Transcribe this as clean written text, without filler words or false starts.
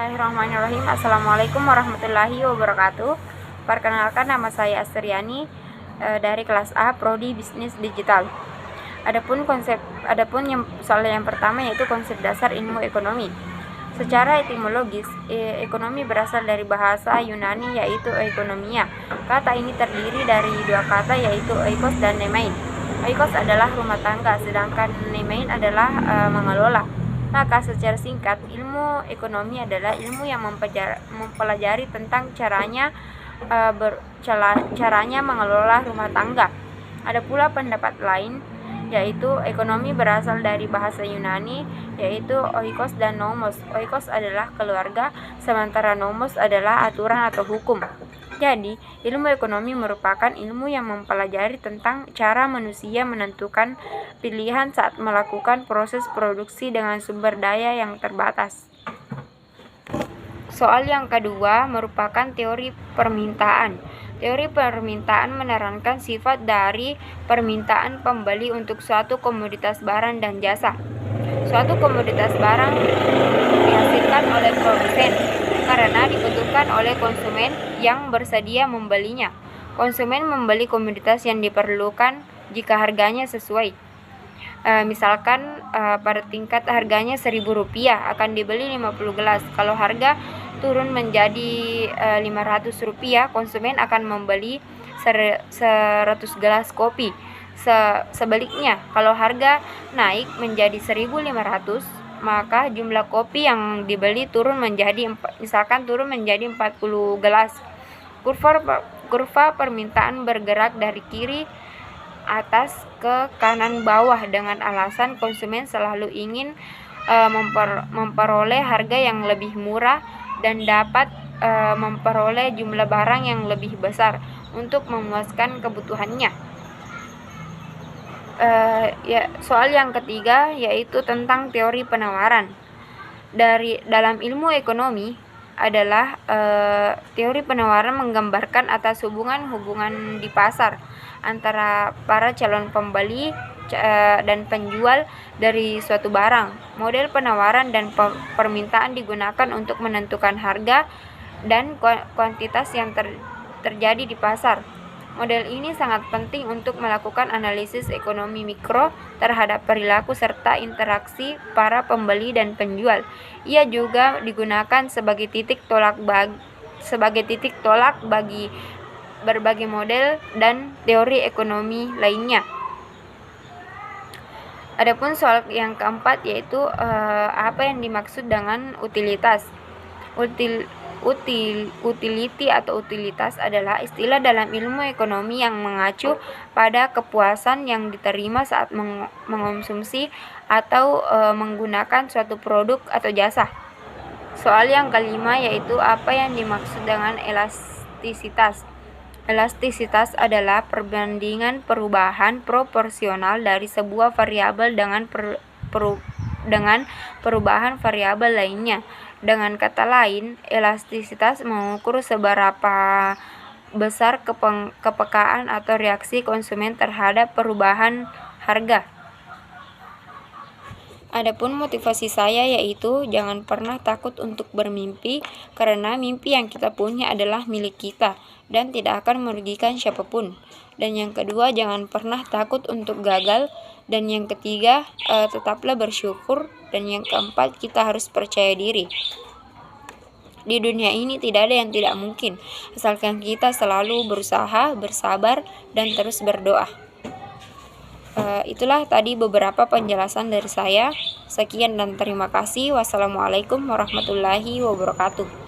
Bismillahirrahmanirrahim. Assalamualaikum warahmatullahi wabarakatuh. Perkenalkan, nama saya Astriani dari kelas A Prodi Bisnis Digital. Adapun soal yang pertama yaitu konsep dasar ilmu ekonomi. Secara etimologis, ekonomi berasal dari bahasa Yunani yaitu oikonomia. Kata ini terdiri dari dua kata yaitu oikos dan nemein. Oikos adalah rumah tangga, sedangkan nemein adalah mengelola. Maka secara singkat, ilmu ekonomi adalah ilmu yang mempelajari tentang caranya mengelola rumah tangga. Ada pula pendapat lain, yaitu ekonomi berasal dari bahasa Yunani, yaitu oikos dan nomos. Oikos adalah keluarga, sementara nomos adalah aturan atau hukum. Jadi, ilmu ekonomi merupakan ilmu yang mempelajari tentang cara manusia menentukan pilihan saat melakukan proses produksi dengan sumber daya yang terbatas. Soal yang kedua merupakan teori permintaan. Teori permintaan menerangkan sifat dari permintaan pembeli untuk suatu komoditas barang dan jasa. Suatu komoditas barang dihasilkan oleh produsen karena dibutuhkan oleh konsumen yang bersedia membelinya. Konsumen membeli komoditas yang diperlukan jika harganya sesuai. Misalkan pada tingkat harganya Rp1.000 akan dibeli 50 gelas. Kalau harga turun menjadi Rp500, konsumen akan membeli 100 gelas kopi. Sebaliknya, kalau harga naik menjadi 1.500, maka jumlah kopi yang dibeli turun menjadi 40 gelas. Kurva permintaan bergerak dari kiri atas ke kanan bawah dengan alasan konsumen selalu ingin memperoleh harga yang lebih murah dan dapat memperoleh jumlah barang yang lebih besar untuk memuaskan kebutuhannya. Soal yang ketiga yaitu tentang teori penawaran. Dalam ilmu ekonomi adalah teori penawaran menggambarkan atas hubungan di pasar antara para calon pembeli dan penjual dari suatu barang. Model penawaran dan permintaan digunakan untuk menentukan harga dan kuantitas yang terjadi di pasar. Model ini sangat penting untuk melakukan analisis ekonomi mikro terhadap perilaku serta interaksi para pembeli dan penjual. Ia juga digunakan sebagai titik tolak bagi berbagai model dan teori ekonomi lainnya. Adapun soal yang keempat yaitu apa yang dimaksud dengan utilitas. Utility atau utilitas adalah istilah dalam ilmu ekonomi yang mengacu pada kepuasan yang diterima saat mengonsumsi atau menggunakan suatu produk atau jasa. Soal yang kelima yaitu apa yang dimaksud dengan elastisitas. Elastisitas adalah perbandingan perubahan proporsional dari sebuah variabel dengan perubahan variabel lainnya. Dengan kata lain, elastisitas mengukur seberapa besar kepekaan atau reaksi konsumen terhadap perubahan harga. Adapun motivasi saya yaitu jangan pernah takut untuk bermimpi, karena mimpi yang kita punya adalah milik kita dan tidak akan merugikan siapapun. Dan yang kedua, jangan pernah takut untuk gagal. Dan yang ketiga, tetaplah bersyukur. Dan yang keempat, kita harus percaya diri. Di dunia ini tidak ada yang tidak mungkin, asalkan kita selalu berusaha, bersabar, dan terus berdoa. Itulah tadi beberapa penjelasan dari saya. Sekian dan terima kasih. Wassalamualaikum warahmatullahi wabarakatuh.